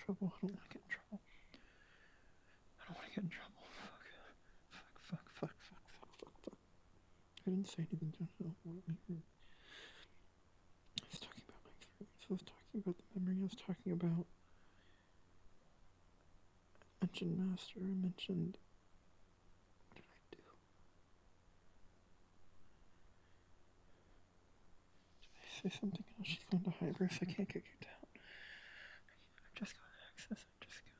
trouble. I don't want to get in trouble. I don't want to get in trouble. Fuck. I didn't say anything to him. I was talking about my experience. I was talking about the memory. I was talking about... I mentioned Master. I mentioned... What did I do? Did I say something else? She's going to Hybris. I can't get kicked out. I've just got access. I've just got...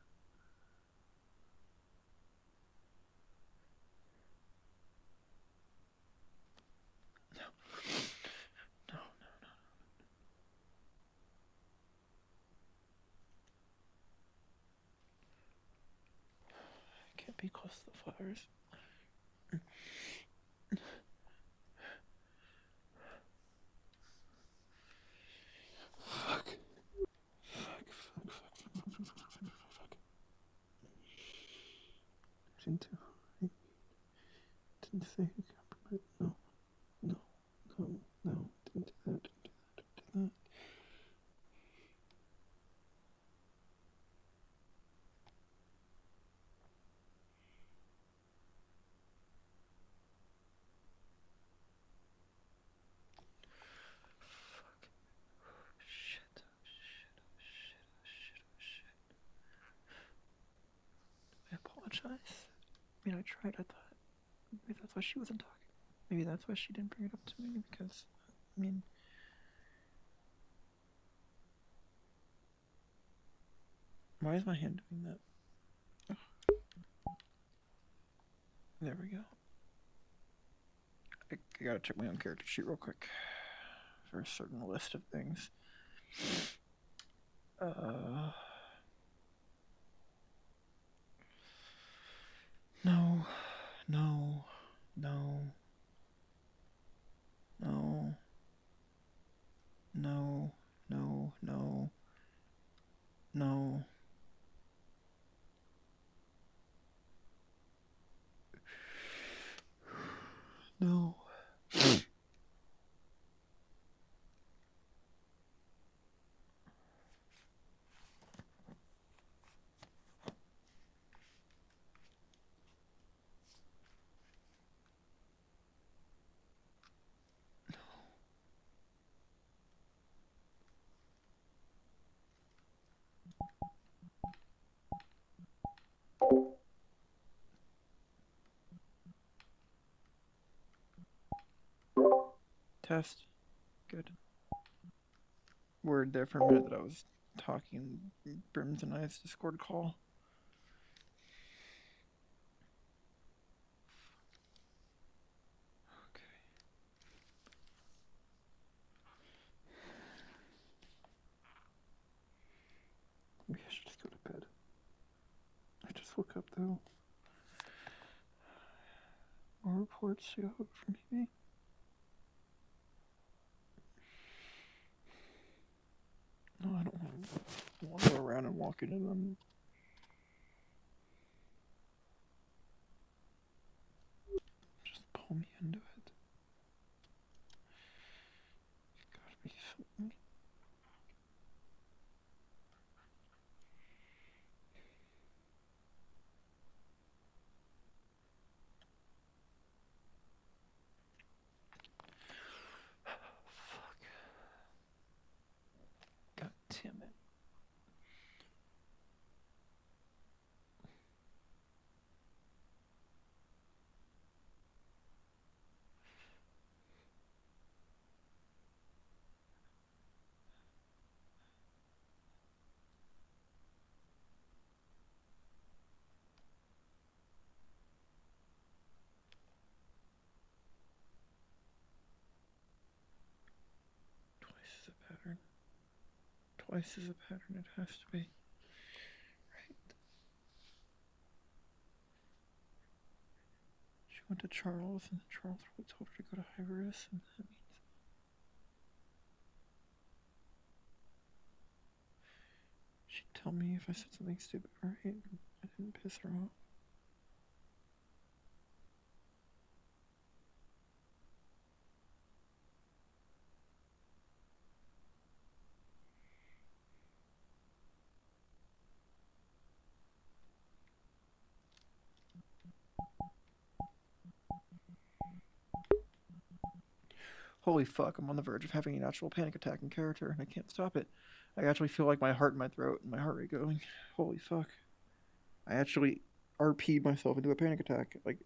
No. I can't be close to the flowers. Fuck. Didn't say any compliment. No. Didn't do that. Fuck. Shit. I apologize. I mean, I tried. I thought maybe that's why she wasn't talking. Maybe that's why she didn't bring it up to me, because, I mean... Why is my hand doing that? Ugh. There we go. I gotta check my own character sheet real quick for a certain list of things. No. Test. Good. Word there for a minute that I was talking Brims and I's Discord call. Okay. Maybe I should just go to bed. I just woke up though. More reports to go from me. No, I don't want to go around and walk into them. Just pull me into it. There's gotta be something. Fuck. God damn it. Twice is a pattern, it has to be. Right. She went to Charles, and Charles told her to go to Hybris, and that means... She'd tell me if I said something stupid, right? I didn't piss her off. Holy fuck, I'm on the verge of having an actual panic attack in character, and I can't stop it. I actually feel like my heart in my throat and my heart rate going. Holy fuck. I actually RP'd myself into a panic attack, like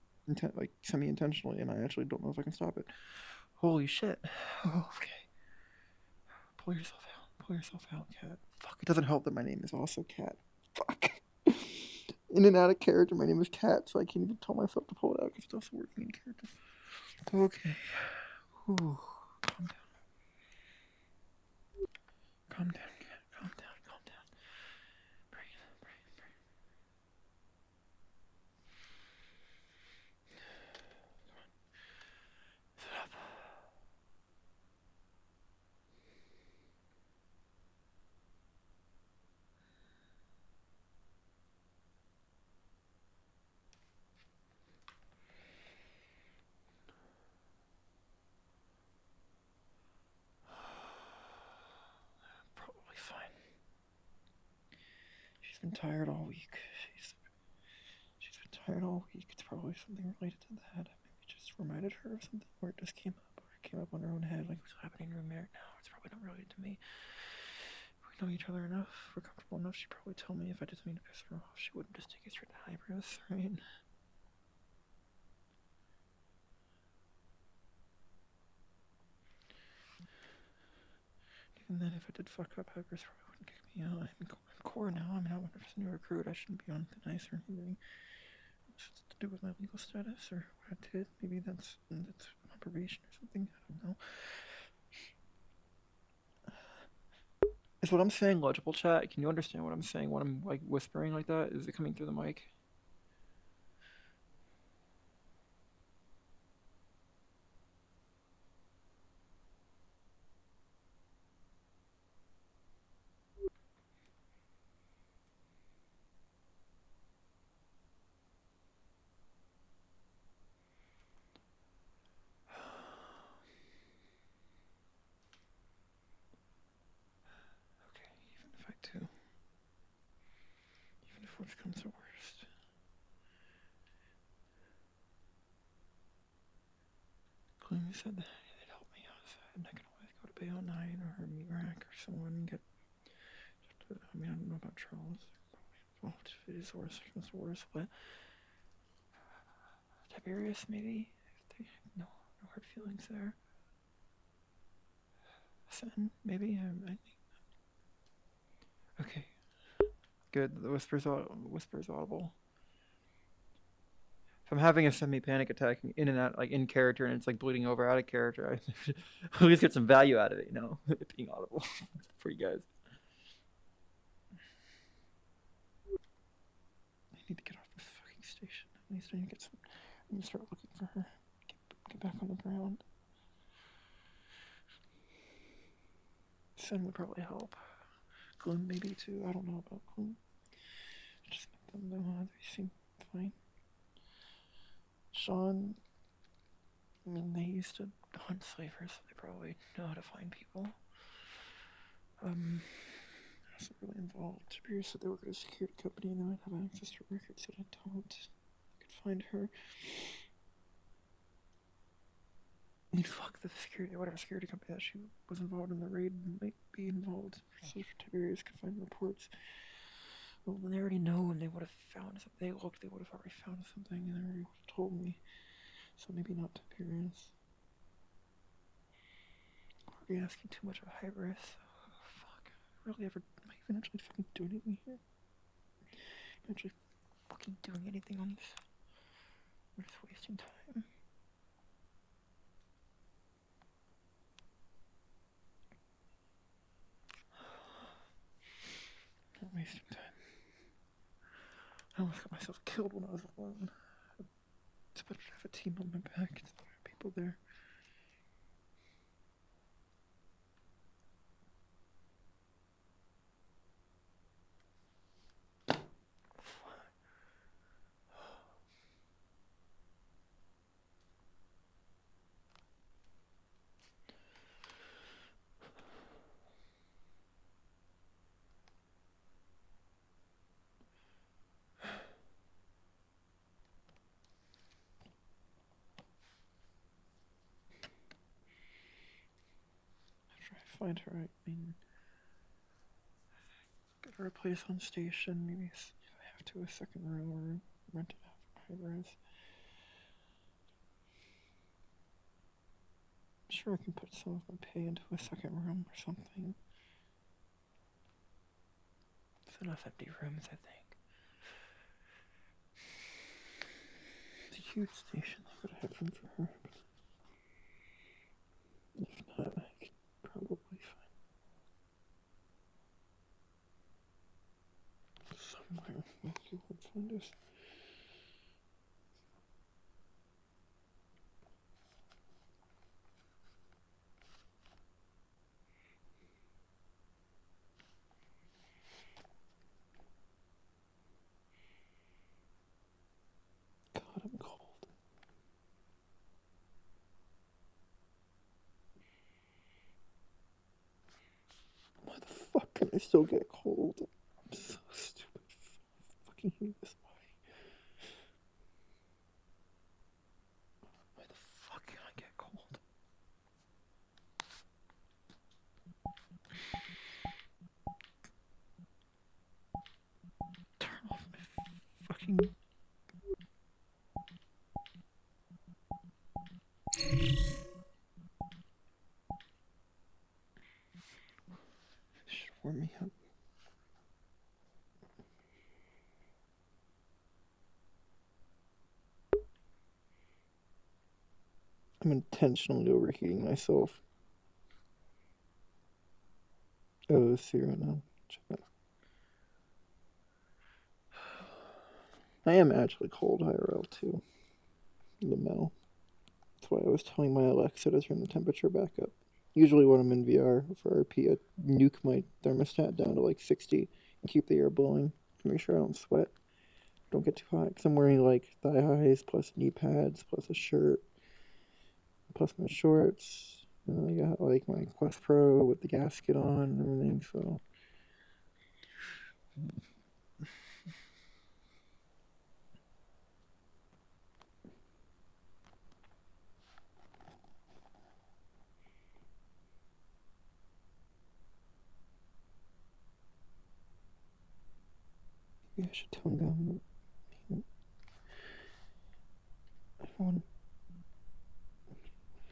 semi-intentionally, and I actually don't know if I can stop it. Holy shit. Oh, okay. Pull yourself out. Pull yourself out, Cat. Fuck, it doesn't help that my name is also Cat. Fuck. In and out of character, my name is Cat, so I can't even tell myself to pull it out because it's also working in character. Okay. Whew. Calm down. Calm down, Cat. Calm down, calm down. Breathe, breathe, breathe. Sit up. Probably fine. She's been tired all week. She's been tired all week. It's probably something related to that. Maybe just reminded her of something, or it just came up, or it came up on her own head, like what's happening to me right now. It's probably not related to me. We know each other enough. We're comfortable enough. She'd probably tell me if I didn't mean to piss her off. She wouldn't just take it straight to Hybris, right? Even then, if I did fuck up, Hybris probably wouldn't kick me out. I'm in core now. I'm not 100% new recruit. I shouldn't be on thin ice or anything. It's to do with my legal status or what I did. Maybe that's on probation or something. I don't know. Is what I'm saying legible, chat? Can you understand what I'm saying when I'm like whispering like that? Is it coming through the mic? Okay, even if I do, even if worst comes to worst, Gloomy said that they'd help me outside, and I could always go to Bayo 9 or Meat-Rack or someone and get. I mean, I don't know about Charles. Well, if it is worse, it comes to worse, but Tiberius maybe. If they no hard feelings there. Sen maybe. Okay. Good. The whisper's audible. If I'm having a semi-panic attack in and out, like in character, and it's like bleeding over out of character, I at least get some value out of it, you know, it being audible for you guys. I need to get off this fucking station. At least I need to get some. I need to start looking for her. Get back on the ground. Sen would probably help. Gloom maybe too. I don't know about Gloom. Just make them know they seem fine. Sean, I mean, they used to hunt slavers, so they probably know how to find people. I wasn't really involved. Tiberius said they work at a security company and they might have access to records that I don't. I could find her. I mean, fuck the security, whatever security company that she was involved in the raid might be involved. So if Tiberius could find reports, well, then they already know and they would have found something. They would have already found something and they already would have told me. So maybe not Tiberius. Are we asking too much of Hybris? Oh, fuck. Really ever, am I even actually fucking doing anything here? Am I actually fucking doing anything on this? We're just wasting time. Not wasting time. I almost got myself killed when I was alone. It's better to have a team on my back. It's better to have people there. find her. I mean, get her a place on station. Maybe if I have to, a second room or rent it out for high res. I'm sure I can put some of my pay into a second room or something. There's enough empty rooms, I think. It's a huge station. I gotta have room for her. But if not, I could probably find somewhere. Matthew would find us. God, I'm cold. Why the fuck can I still get cold? I'm so stupid. I fucking hate this body. Why the fuck can I get cold? Turn off my fucking... Should warm me up. I'm intentionally overheating myself. Oh, it's 0 now. Check that. I am actually cold IRL too. The metal. That's why I was telling my Alexa to turn the temperature back up. Usually when I'm in VR for RP, I nuke my thermostat down to like 60 and keep the air blowing to make sure I don't sweat. Don't get too hot, because I'm wearing like thigh highs plus knee pads plus a shirt plus my shorts. And then I got like my Quest Pro with the gasket on and everything, so. Maybe I should tone down the... Everyone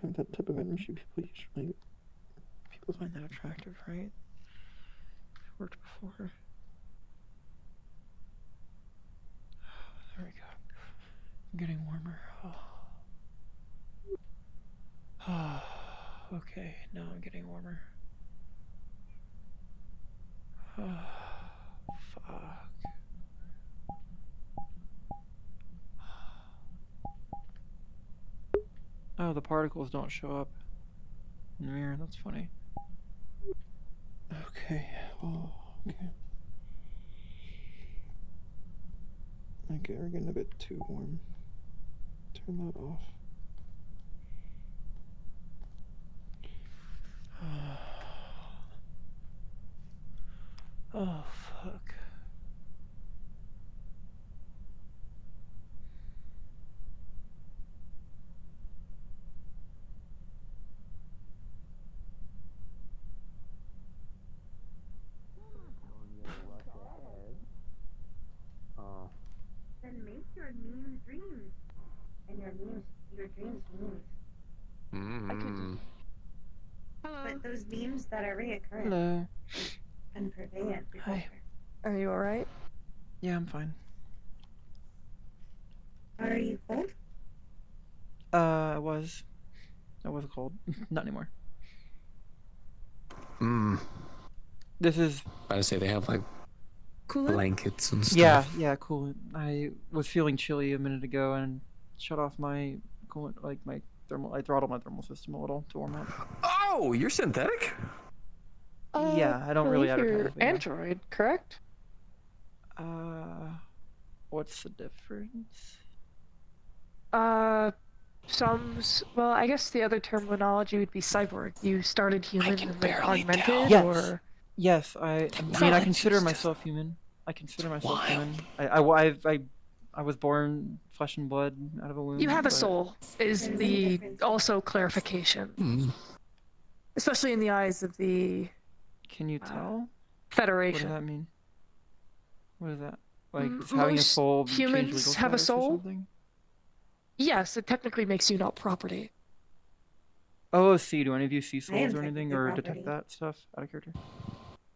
have that type of energy. People find that attractive, right? It worked before. There we go. I'm getting warmer. Oh. Okay, now I'm getting warmer. Oh, fuck. Oh, the particles don't show up in the mirror. That's funny. Okay. Oh, okay. Okay, we're getting a bit too warm. Turn that off. Oh, fuck. Then make your memes dreams. And your dreams memes. Hello. But those memes that are reoccurring. Hello. And prevalent. Hi. Are you alright? Yeah, I'm fine. Are you cold? I was cold. Not anymore. This is... About to say they have like Cooler? blankets and stuff. Yeah, cool. I was feeling chilly a minute ago and shut off my coolant, like my thermal. I throttled my thermal system a little to warm up. Oh, you're synthetic? Yeah, I don't really advertise. You're Android, correct? What's the difference? Well, I guess the other terminology would be cyborg. You started human and then augmented, Yes. or... Yes, I mean, I consider myself human. I was born flesh and blood out of a womb. You have a soul, is the also clarification. especially in the eyes of the Can you tell? What Federation. does that mean? What is that? Like, Mm, does having a most soul change humans legal have a status or soul? something? Yes, it technically makes you not property. Oh, see, do any of you see I am souls or anything, technically or property. detect that stuff out of character?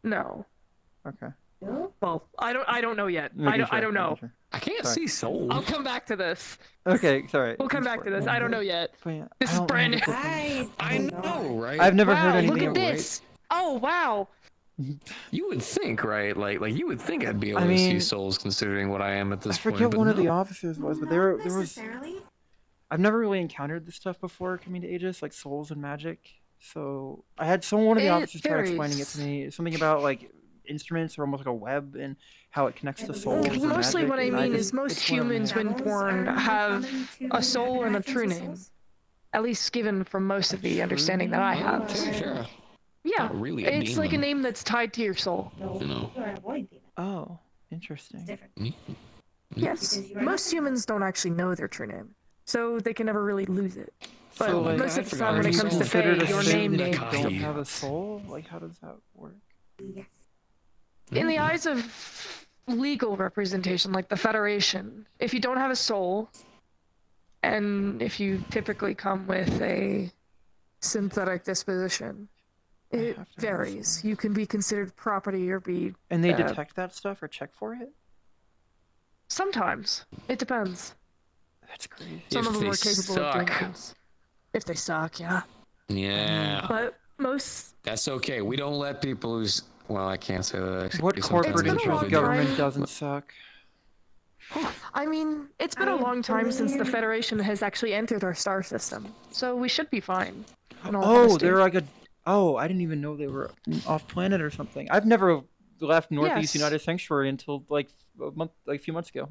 No. Okay. No? Well, I don't know yet. I Making don't know. making sure. I can't Sorry. see souls. I'll come back to this. Okay, sorry. We'll come back to this. I don't know yet. But yeah, This I is don't know brand the new. difference. I don't know, right? I've never Wow, heard look anything. at this. Oh, wow. You would think, right? Like you would think I'd be able I to see mean, souls considering what I am at this I forget point. But one of the no. officers was, but Not there was. necessarily. I've never really encountered this stuff before coming to Aegis, like souls and magic. So I had one of the It officers try explaining it varies. to me. Something about like instruments or almost like a web and how it connects to souls and Mostly magic. what I and mean just, is most it's went over my humans, head. when Devils born, are more have common to a soul and a interactions true with name. souls. At least given from most of the understanding that I Oh, have. okay, sure. Yeah, Not really a it's like a demon. name that's tied to your soul. No, No. you are a void demon. Oh, It's interesting. different. Yes, Because you are most nothing. humans don't actually know their true name, so they can never really lose it. But So, like, most I of the forgot time when Are it you comes to considered Fae, a your Sith name if you name. Coffee. don't have a soul? Like, how does that work? Yes. In the eyes of legal representation, like the Federation, if you don't have a soul, and if you typically come with a synthetic disposition, it have to have a varies. soul. You can be considered property or be. And they Uh, detect that stuff or check for it? Sometimes. It depends. That's crazy. Some If of them they are capable of doing suck. things. If they suck, yeah. Yeah, But most. that's okay. We don't let people who's. Well, I can't say that. Actually. What It's corporate been a interest long government time. doesn't suck? I mean, it's been a I long time since the believe- Federation has actually entered our star system, so we should be fine. in all Oh, honesty. they're like a. Oh, I didn't even know they were off planet or something. I've never left Northeast Yes. United Sanctuary until like a few months ago.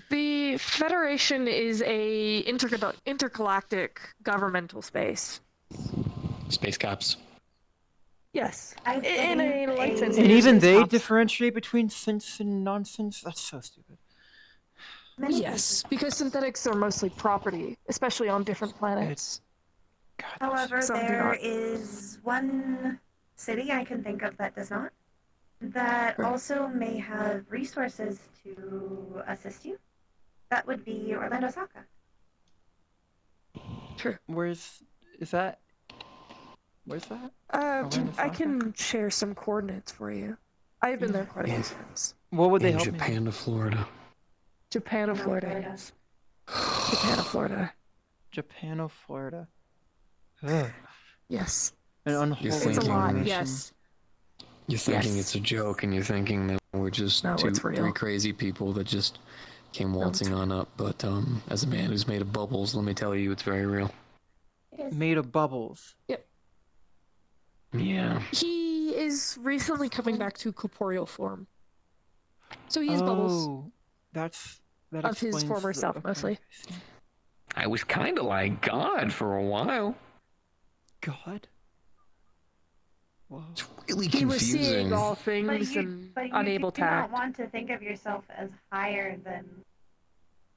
The Federation is a intergalactic governmental space. Space cops. Yes. I In a believe light a- sense. And they're even space they cops. differentiate between sense and nonsense. That's so stupid. Many Yes, because synthetics are mostly property, especially on different planets. God, that's- However, Some do there not. is one city I can think of that does not. That Right. also may have resources to assist you. That would be Orlando Saka. True. Where's is that? Where's that? Orlando I Saka? can share some coordinates for you. I've been Yeah. there quite a few times. What would they In help me? Japan to Florida. Japan or No, Florida, Florida. yes. Japan or Florida. Japan or Florida? Ugh. Yes. An unholy It's It's a lot, combination. yes. You're thinking Yes. it's a joke, and you're thinking that we're just No, it's real. three crazy people that just came waltzing on up. But as a man who's made of bubbles, let me tell you, it's very real. It is. Made of bubbles. Yeah. He is recently coming back to corporeal form. So he has bubbles Oh, that of his explains former the- self, okay, mostly. I see. I was kind of like God for a while. God. Whoa. It's really He was confusing. seeing all But things you, and but you unable do to not act. want to think of yourself as higher than.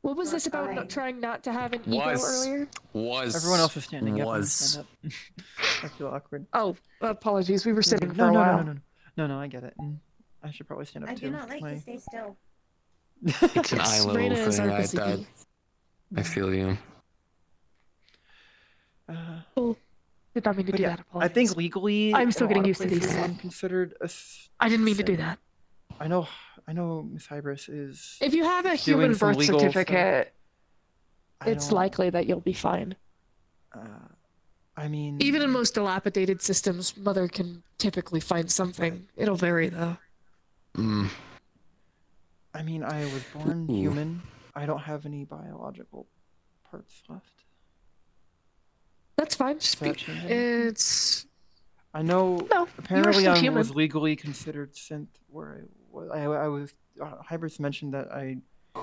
What was You're this about fine. trying not to have an ego Was. earlier? Was Everyone else is standing up. I'm gonna Was. stand up. I feel awkward. Oh, apologies. We were sitting No, for a no, while. no, no, no, no, no. I get it. I should probably stand up I too. do not like My- to stay still. It's an eye Yes, level Reyna is thing. our busy I feel you. Did not mean to But do yeah, that. I Apologies. think legally, I'm still in a getting lot of used to places, these. I'm considered a. I didn't mean to do Sith. that. I know Miss Hybris is. If you have a human some birth legal stuff. certificate, I it's don't- likely that you'll be fine. I mean. Even in most dilapidated systems, Mother can typically find something. It'll vary, though. Mm. I mean, I was born Ooh. human. I don't have any biological parts left. That's fine. Does that change anything? It's I know. no. You are Apparently, still I human. was legally considered synth. Where I was. Hybris mentioned that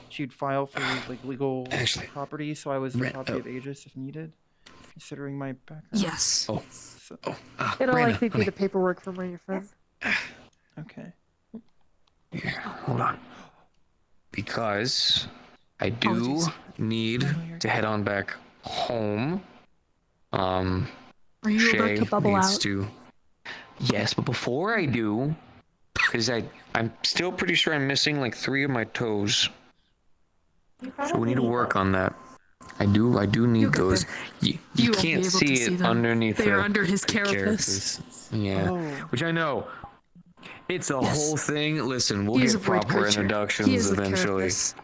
she'd file for like legal Actually, property, so I was the Ren- property of Aegis if needed, considering my background. Yes. Oh. So, It'll Reyna, likely be honey. the paperwork from where you're from. okay. Here, hold on. Because I do Apologies. need No, you're to head on back home. Are you about Shay to bubble needs out? to. Yes, but before I do, because I'm still pretty sure I'm missing like 3 of my toes. You So we probably need to work those. on that. I do You'll need get those. there. You You won't be can't able to see see it them. underneath They are the under his carapace. Yeah, Oh. which I know. It's a Yes. whole thing. Listen, we'll He is get a void proper creature. introductions He is eventually. a carapace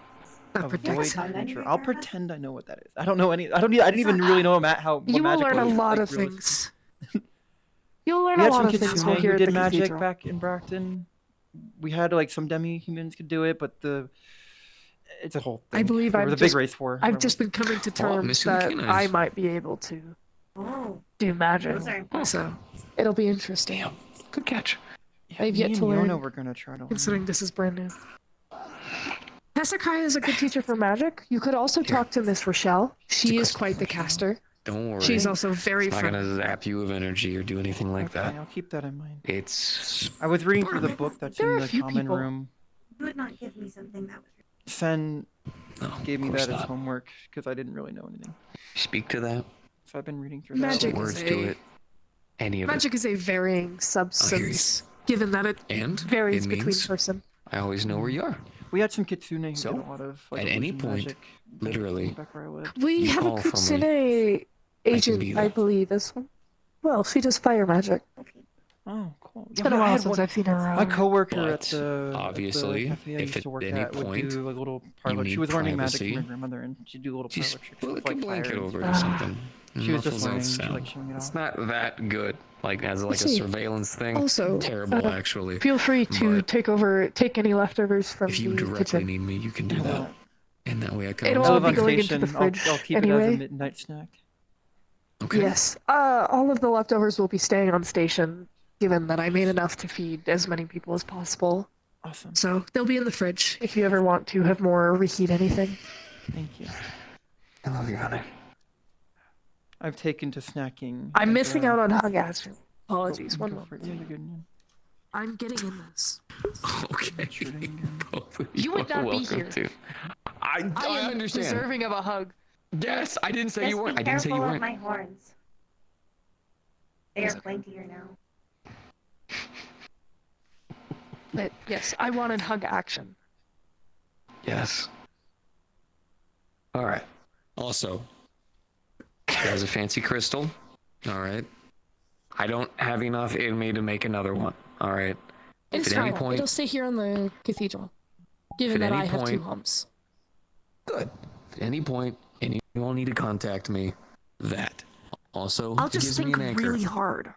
that A protects void him. creature. I'll pretend I know what that is. I don't know any. I didn't even really know what You will magic learn a was. lot like, of realistically. things. You'll learn We a had lot some of things kitsune while here who at did the magic cathedral. back in Brockton. We had like some demi-humans could do it, but it's a whole thing. I believe there was a big race war. I've just been coming to terms missing the that canines. I might be able to Oh, do magic. those are important. So it'll be interesting. Damn, good catch. I've Me yet and to Yona learn, were gonna try to learn. considering this is brand new. Hezekiah is a good teacher for magic. You could also talk to Miss Rochelle. She is quite the caster. Don't worry. She's also very It's not friendly. gonna zap you of energy or do anything like Okay, that. I'll keep that in mind. It's I was reading through the book that's There in are a the few common people. room. You would not give me something that was. Sen no, gave me of course that as not. homework because I didn't really know anything. Speak to that. So I've been reading through Magic that. Words is to a it. Any of magic is a varying substance, given that it it. And varies it between means person. I always know where you are. We had some kitsune who So, did a lot of like at any illusion point, magic literally, back where I lived. We You have a call for me. Kitsune agent, be I there. believe, this one. Well, she does fire magic. Oh, cool. It's been a while since I've seen her My around. coworker at But, the obviously, cafe I if used to at work any at would point do like little you parlor. She need was learning magic privacy, from her grandmother, and she'd do little just parlor tricks put with like a like blanket fire. and over it stuff. or something. She was just Muffles out learning. She sound. like showing it It's off. not that good. Like as like a See. surveillance thing. Also, Terrible, actually. feel free to But take any leftovers from if you the directly kitchen. need me, you can do How that. about- And that way I can. It'll I all live be on going into station. the fridge I'll keep it as anyway. a midnight snack. Okay. Yes. All of the leftovers will be staying on station, given that I made enough to feed as many people as possible. Awesome. So they'll be in the fridge if you ever want to have more or reheat anything. Thank you. I love you, honey. I've taken to snacking. I'm as missing a- out on hug action. Apologies. Go One for moment. it. Yeah, you're good. Yeah. I'm getting in this. Okay. Shooting again. Both of You would are not be welcome here. to. I I am understand. deserving of a hug. Yes, I didn't say Just you weren't. be I didn't say you careful of weren't. my horns. They Yes, are okay. pointier now. But yes, I wanted hug action. Yes. All right. Also, she has a fancy crystal. All right. I don't have enough in me to make another one. All right. It's If at any fine. point- It'll stay here on the cathedral. Given at that any I have 2 point- humps. Good. If at any point anyone need to contact me, that. Also, I'll it just gives me think an anchor. really hard.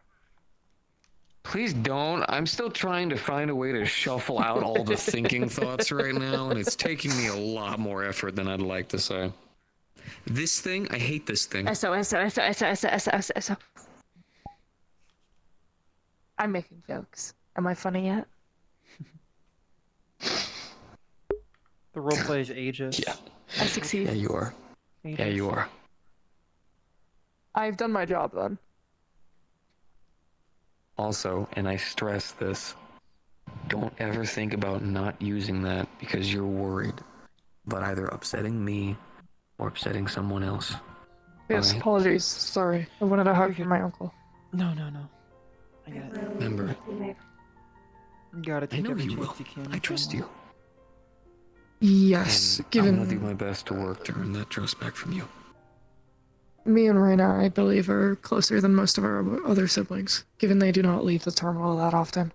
Please don't. I'm still trying to find a way to shuffle out all the thinking thoughts right now, and it's taking me a lot more effort than I'd like to say. This thing, I hate this thing. So. I'm making jokes. Am I funny yet? The roleplay is ages. Yeah. I succeed. Yeah, you are. Ages. Yeah, you are. I've done my job then. Also, and I stress this, don't ever think about not using that because you're worried about either upsetting me or upsetting someone else. Yes, Alright. apologies. Sorry. I wanted a hug from my uncle. No. I got it. Remember, You gotta I take know every you chance will. you can. I trust you. Yes, And given I'm gonna do my best to work to earn that trust back from you. me and Raina, I believe, are closer than most of our other siblings, given they do not leave the terminal that often. Me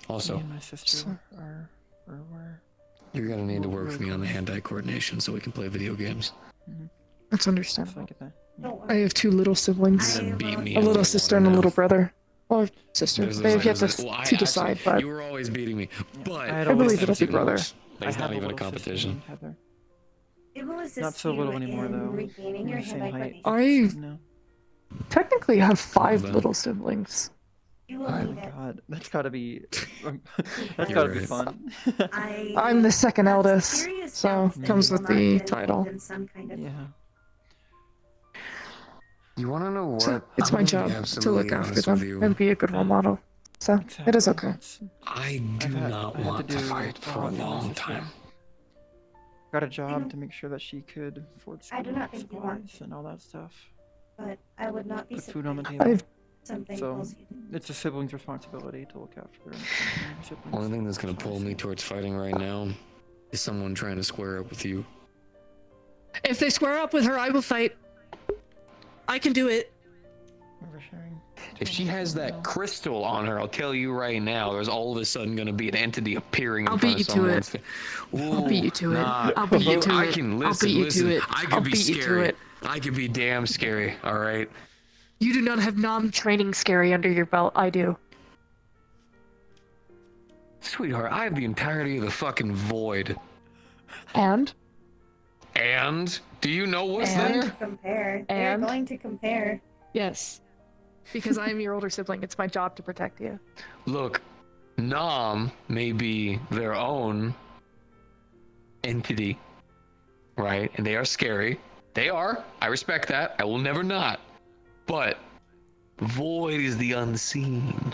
Also, and my sister are were. you're gonna need to work with me on the hand-eye coordination so we can play video games. That's So I understandable. get that. Don't I worry. have 2 little siblings. I Beat will- me A up little with sister one and a now. little brother. Or sister. There's They have yet there's to, well, I to actually- decide, but you were always beating me, but I had a I believe little it'll sister. be brother. It's I not have even a little sister competition. named Heather. It will assist Not so you little anymore, in though. regaining We're your the same hand-eye height. coordination. I No. technically have 5 them. little siblings. You will Oh need my it. god, that's gotta be. That's You're gotta be right. fun. I'm the second have eldest, serious so doubts that comes you with will not the get title. involved in some kind of- Yeah. You wanna know what? So it's my I'm gonna job be to absolutely look after honest with them you. and be a good role model. So it is Exactly. okay. I do not I had want to do fight for a with my long sister. time. Got a job to make sure that she could afford I do not think you want supplies and all that stuff. but I would not be Put food on the surprised. table. I've Something So pulls you. it's a sibling's responsibility to look after their siblings. Only thing that's gonna pull me towards fighting right now is someone trying to square up with you. If they square up with her, I will fight. I can do it. Oversharing. If she has that crystal on her, I'll tell you right now, there's all of a sudden gonna be an entity appearing in I'll front beat of you to it. someone's I'll beat you to it. Nah, I'll beat you to I it. can I'll listen, beat you listen. to it. I can I'll be beat you to scary. it. I can be damn scary, alright? You do not have non-training scary under your belt. I do. Sweetheart, I have the entirety of the fucking void. And? And? Do you know what's And? Going there? to compare. They're And? going to compare. Yes. Because I am your older sibling. It's my job to protect you. Look, Nom may be their own entity, right? And they are scary. They are. I respect that. I will never not. But void is the unseen.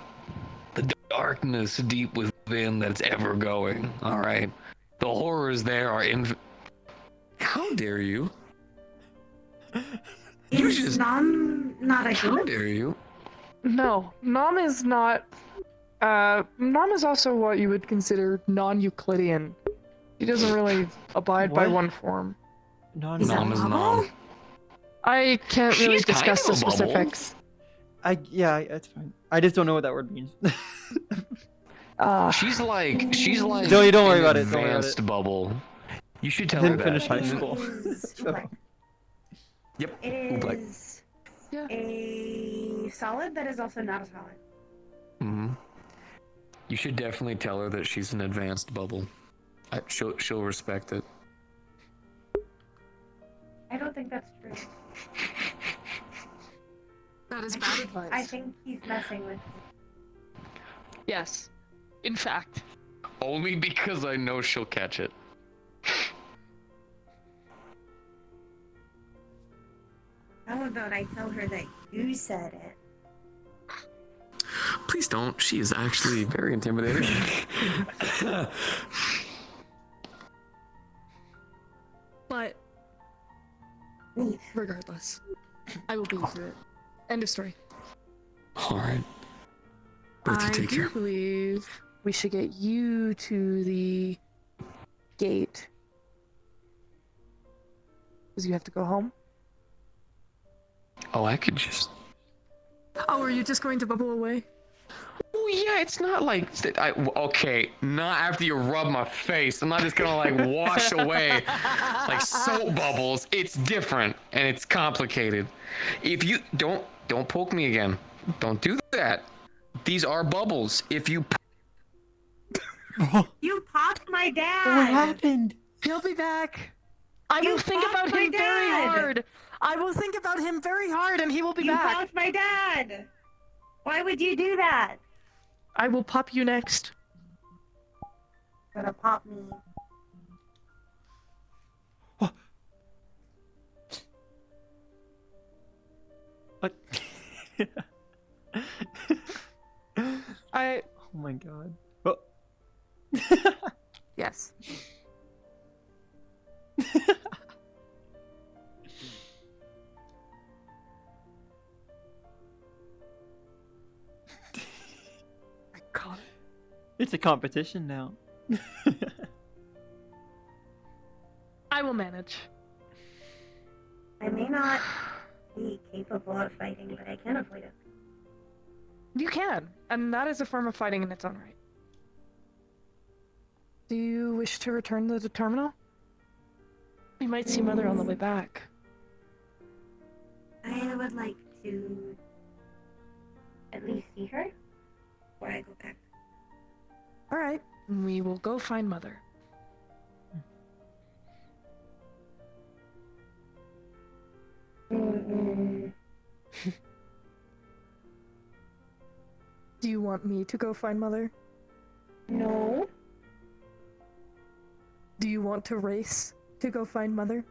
The darkness deep within that's ever going, all right? The horrors there are How dare you? You Is just- Nom not a How human? dare you? No, Nom is not. Nom is also what you would consider non-Euclidean. He doesn't really abide by What? one form. Non. Is that Nom is bubble? Nom. I can't really She's kind discuss of the a bubble. specifics. Yeah, it's fine. I just don't know what that word means. She's like Don't worry an about it, don't worry about advanced it. bubble. You should tell Didn't her finish that. high school. Is So- oobleck. Yep. It Oobleck. is Yeah. a solid that is also not a solid. Hmm. You should definitely tell her that she's an advanced bubble. She'll respect it. I don't think that's true. That is I bad think- advice. I think he's messing with. Yes. In fact. Only because I know she'll catch it. How about I tell her that you said it? Please don't. She is actually very intimidating. But Leave. regardless, I will beat you to it. End of story. All right. Bertie, I take do care. believe we should get you to the gate. Because you have to go home. Oh, I could just. Oh, are you just going to bubble away? Oh yeah, it's not like okay, not after you rub my face. I'm not just gonna like wash away like soap bubbles. It's different and it's complicated. If you don't poke me again. Don't do that. These are bubbles. If you You popped my dad. What happened? He'll be back. I You will think popped about my him very dad. hard. I will think about him very hard and he will be You back. popped my dad. Why would you do that? I will pop you next. Gonna pop me. What? I Oh my god. Oh. yes. I caught it. It's a competition now. I will manage. I may not be capable of fighting, but I can avoid it. You can, and that is a form of fighting in its own right. Do you wish to return to the terminal? We might see Mother on the way back. I would like to at least see her before I go back. All right, we will go find Mother. Do you want me to go find Mother? No. Do you want to race to go find Mother?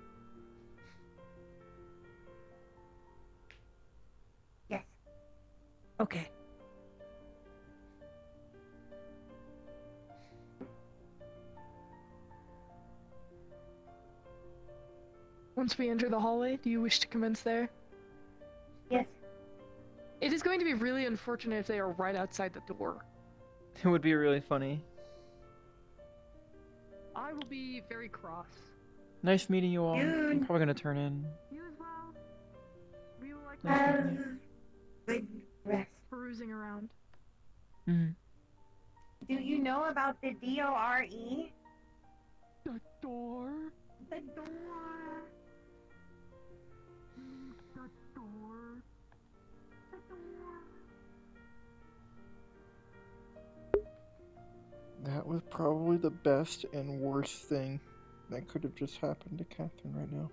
Yes. Okay. Once we enter the hallway, do you wish to commence there? Yes. It is is going to be really unfortunate if they are right outside the door. It would be really funny. I will be very cross. Nice meeting you all. I'm Dude. probably gonna turn in. You as well. We will like Nice Have meeting good rest. perusing around. you. Mhm. Do you know about the DORE? The door. The door. The door. The door. That was probably the best and worst thing that could have just happened to Katherine right now.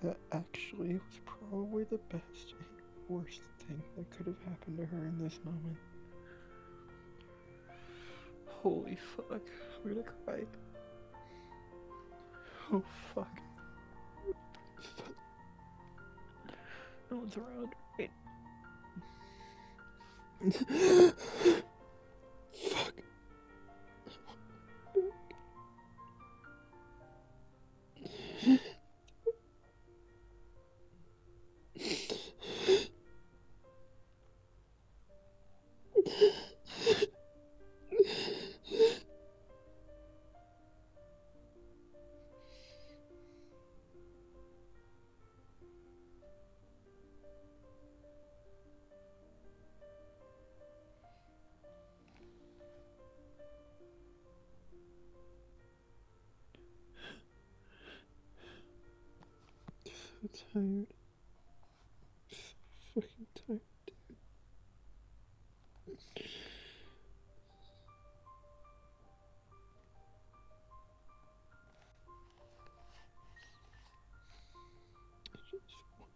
That actually was probably the best and worst thing that could have happened to her in this moment. Holy fuck. I'm gonna cry. Oh fuck. Fuck. No one's around. Wait. Fuck. So tired. So fucking tired, dude. I just want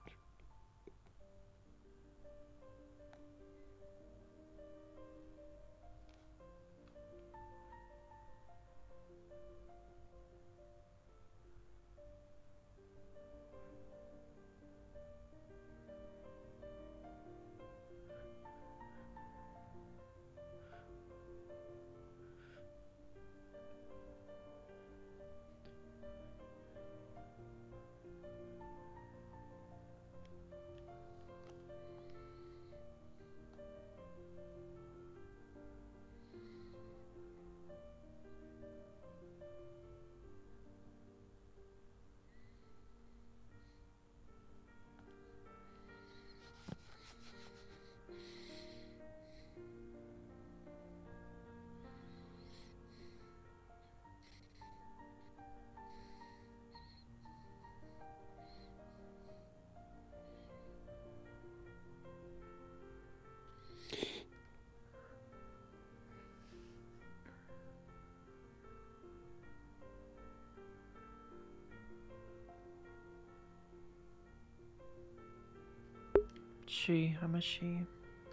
she. I'm a she,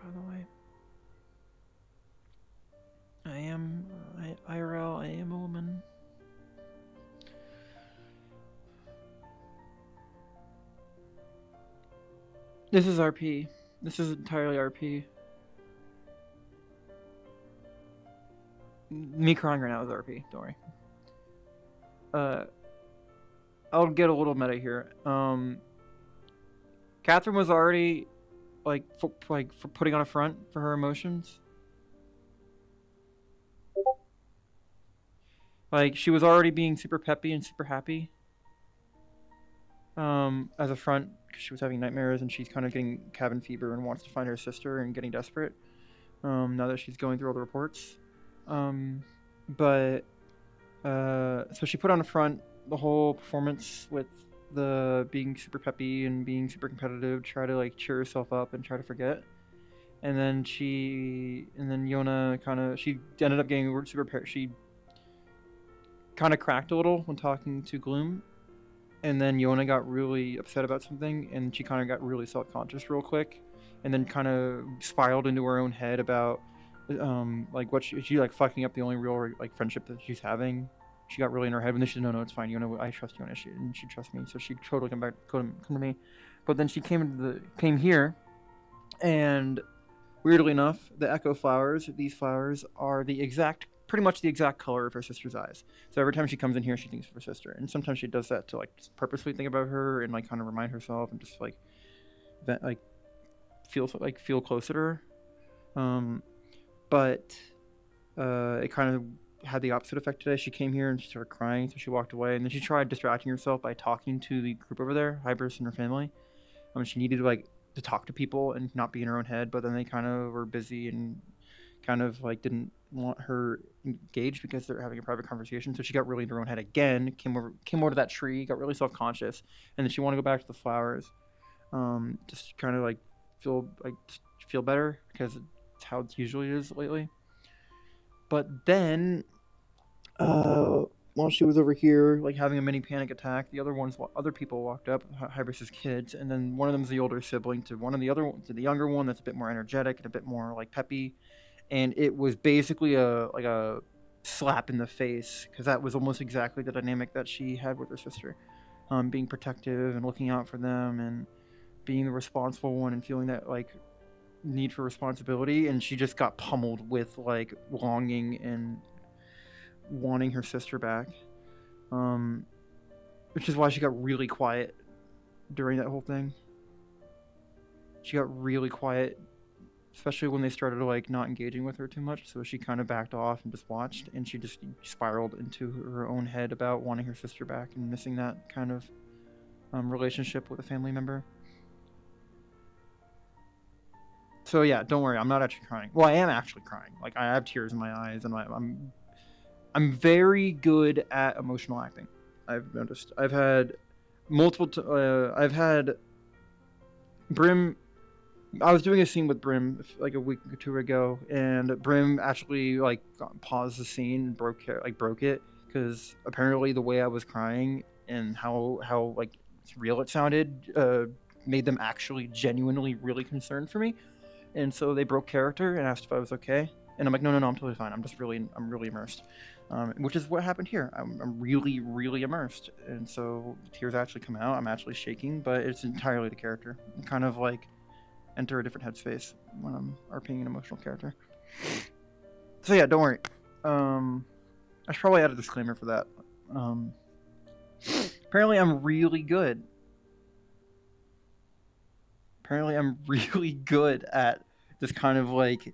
by the way. IRL, I am a woman. This is RP. This is entirely RP. Me crying right now is RP, don't worry. I'll get a little meta here. Katherine was already for putting on a front for her emotions. Like, she was already being super peppy and super happy. As a front, because she was having nightmares and she's kind of getting cabin fever and wants to find her sister and getting desperate. Now that she's going through all the reports. So she put on a front the whole performance with the being super peppy and being super competitive, try to like cheer herself up and try to forget. And then Yona she ended up getting super she kind of cracked a little when talking to Gloom. And then Yona got really upset about something and she kind of got really self-conscious real quick and then kind of spiraled into her own head about what she like fucking up the only real like friendship that she's having. She got really in her head when she said, no, it's fine. Yona, I trust Yona. And she trusts me, so she totally come to me. But then she came here, and weirdly enough, the Echo flowers. These flowers are the exact pretty much the exact color of her sister's eyes. So every time she comes in here, she thinks of her sister, and sometimes she does that to like just purposely think about her and like kind of remind herself and just like feel closer to her. But it kind of had the opposite effect today. She came here and she started crying, so she walked away, and then she tried distracting herself by talking to the group over there, Hybris and her family. She needed to talk to people and not be in her own head, but then they kind of were busy and kind of like didn't want her engaged because they're having a private conversation. So she got really in her own head again, came over to that tree, got really self-conscious, and then she wanted to go back to the flowers, just kind of like feel better because it's how it usually is lately. But then while she was over here like having a mini panic attack, other people walked up, Hybris's kids, and then one of them is the older sibling to the younger one that's a bit more energetic and a bit more like peppy, and it was basically a slap in the face because that was almost exactly the dynamic that she had with her sister, being protective and looking out for them and being the responsible one and feeling that like need for responsibility, and she just got pummeled with like longing and wanting her sister back, which is why she got really quiet during that whole thing. She got really quiet, especially when they started like not engaging with her too much, so she kind of backed off and just watched, and she just spiraled into her own head about wanting her sister back and missing that kind of relationship with a family member. So yeah, don't worry, I'm not actually crying. Well, I am actually crying. Like, I have tears in my eyes, and I'm very good at emotional acting. I've noticed. I've had I've had Brim. I was doing a scene with Brim like a week or two ago, and Brim actually like paused the scene and broke it because apparently the way I was crying and how like real it sounded made them actually genuinely really concerned for me. And so they broke character and asked if I was okay. And I'm like, no, I'm totally fine. I'm really immersed. Which is what happened here. I'm really, really immersed. And so the tears actually come out. I'm actually shaking, but it's entirely the character. I'm kind of like enter a different headspace when I'm RPing an emotional character. So yeah, don't worry. I should probably add a disclaimer for that. Apparently I'm really good. At this kind of like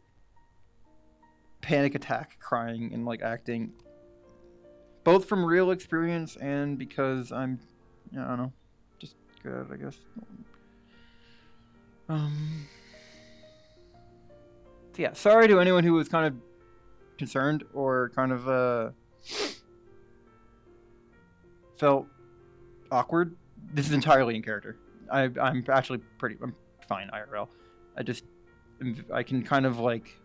panic attack crying and like acting, both from real experience and because I'm, I don't know, just good at it, I guess. So yeah, sorry to anyone who was kind of concerned or kind of felt awkward. This is entirely in character. I'm actually I'm fine IRL. I can kind of like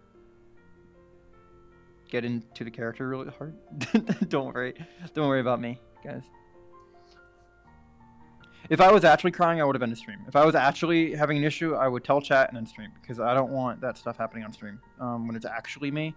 get into the character really hard. Don't worry about me, guys. If I was actually crying, I would have ended stream. If I was actually having an issue, I would tell chat and then stream, because I don't want that stuff happening on stream when it's actually me.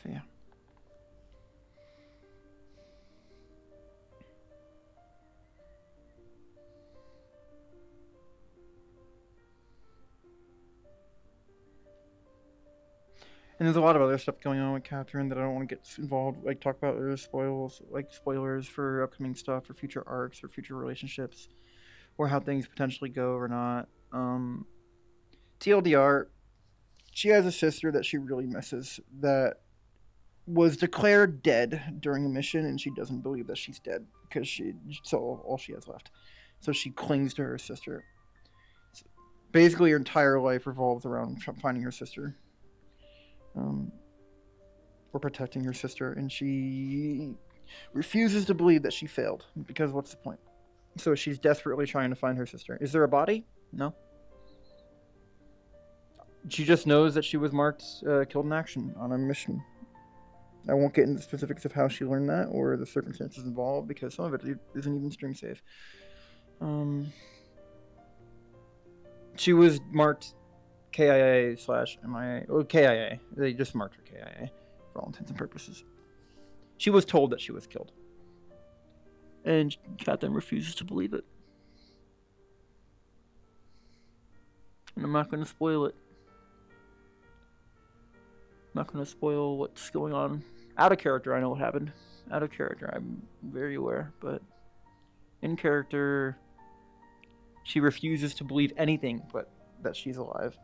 So yeah. And there's a lot of other stuff going on with Katherine that I don't want to get involved, like talk about spoilers for upcoming stuff, or future arcs, or future relationships, or how things potentially go or not. TLDR, she has a sister that she really misses that was declared dead during a mission, and she doesn't believe that she's dead because all she has left. So she clings to her sister. So basically, her entire life revolves around finding her sister. Or protecting her sister, and she refuses to believe that she failed, because what's the point? So she's desperately trying to find her sister. Is there a body? No. She just knows that she was marked killed in action on a mission. I won't get into the specifics of how she learned that or the circumstances involved, because some of it isn't even stream safe. She was marked KIA/MIA. Oh, KIA. They just marked her KIA for all intents and purposes. She was told that she was killed. And Katherine refuses to believe it. And I'm not going to spoil it. I'm not going to spoil what's going on. Out of character, I know what happened. Out of character, I'm very aware. But in character, she refuses to believe anything but that she's alive.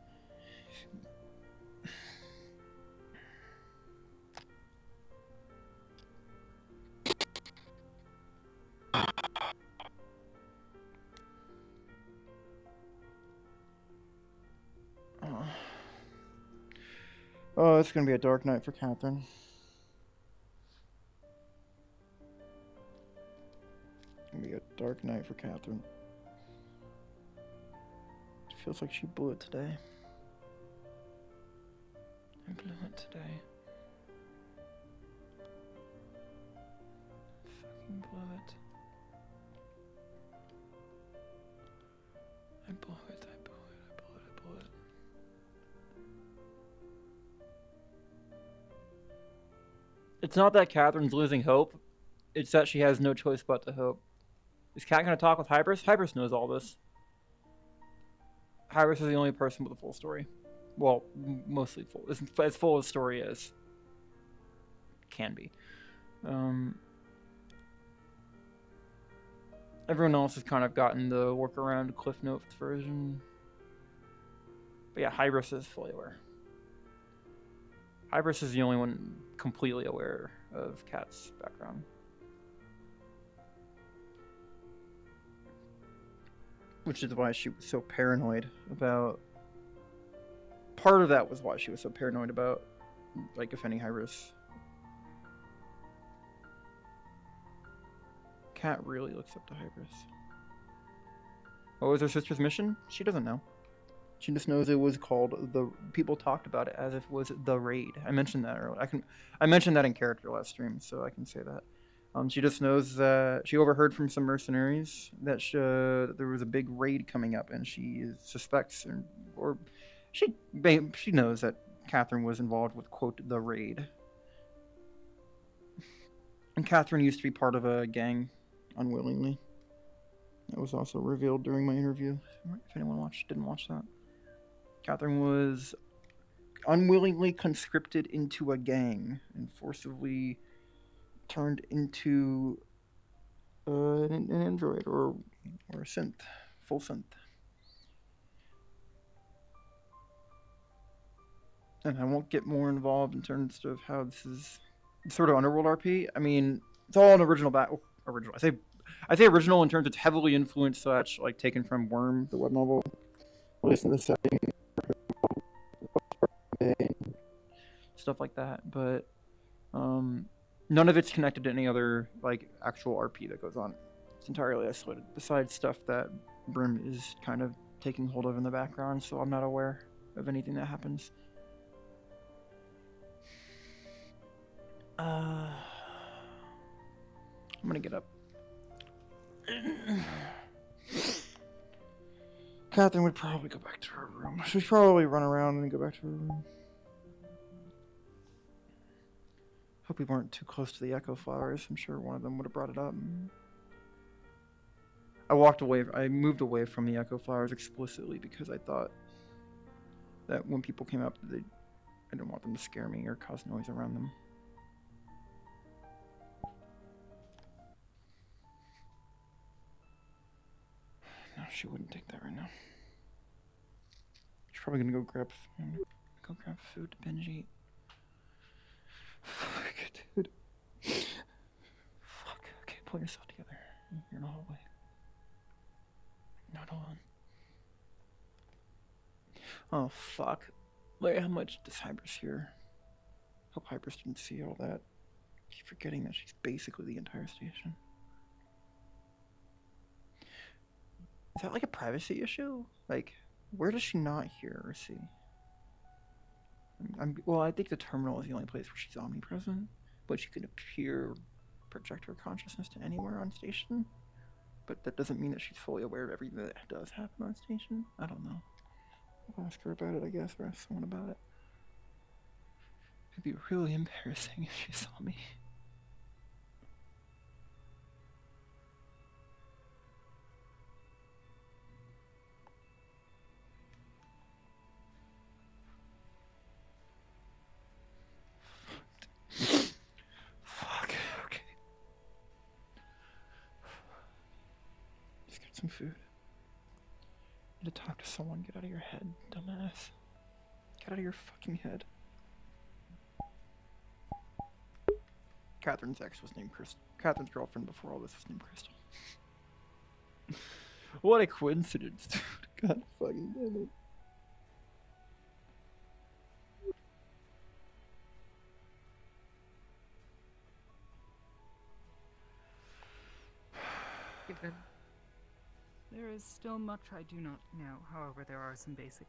Oh, it's gonna be a dark night for Katherine. It's gonna be a dark night for Katherine. It feels like she blew it today. I blew it today. Fucking blew it. I blew it, I blew it, I blew it, I blew it. It's not that Katherine's losing hope. It's that she has no choice but to hope. Is Kat gonna talk with Hybris? Hybris knows all this. Hybris is the only person with a full story. Well, mostly full. As full a story as can be. Everyone else has kind of gotten the workaround Cliff Notes version. But yeah, Hybris is fully aware. Hybris is the only one completely aware of Kat's background. Which is why she was so paranoid about... Part of that was why she was so paranoid about, like, offending Hybris. Kat really looks up to Hybris. What was her sister's mission? She doesn't know. She just knows it was called the... People talked about it as if it was the raid. I mentioned that earlier. I mentioned that in character last stream, so I can say that. She just knows that she overheard from some mercenaries that there was a big raid coming up, and she suspects, or she knows that Katherine was involved with, quote, the raid. And Katherine used to be part of a gang, unwillingly. That was also revealed during my interview, if anyone didn't watch that. Katherine was unwillingly conscripted into a gang and forcibly turned into an android or a synth, full synth. And I won't get more involved in terms of how this is sort of underworld RP. I mean, it's all an original original. I say original in terms it's heavily influenced, such like taken from Worm, the web novel. At least in the setting, stuff like that. But none of it's connected to any other like actual RP that goes on. It's entirely isolated. Besides stuff that Brim is kind of taking hold of in the background, so I'm not aware of anything that happens. I'm gonna get up. Katherine would probably go back to her room. She'd probably run around and go back to her room. Hope we weren't too close to the echo flowers. I'm sure one of them would have brought it up. I moved away from the echo flowers explicitly because I thought that when people came up, I didn't want them to scare me or cause noise around them. No, she wouldn't take that right now. She's probably gonna go grab food to binge eat. Fuck, dude. Fuck. Okay, pull yourself together. You're in the hallway. Not alone. Oh, fuck. Look at how much does Hybris hear. Hope Hybris didn't see all that. I keep forgetting that she's basically the entire station. Is that like a privacy issue? Like, where does she not hear or see? Well, I think the terminal is the only place where she's omnipresent, but she can appear, project her consciousness to anywhere on station. But that doesn't mean that she's fully aware of everything that does happen on station. I don't know. I'll ask her about it, I guess, or ask someone about it. It'd be really embarrassing if she saw me. some food. Need to talk to someone. Get out of your head, dumbass. Get out of your fucking head. Catherine's ex was named Crystal. Catherine's girlfriend before all this was named Crystal. What a coincidence, dude. God fucking damn it. Even. There is still much I do not know. However, there are some basic.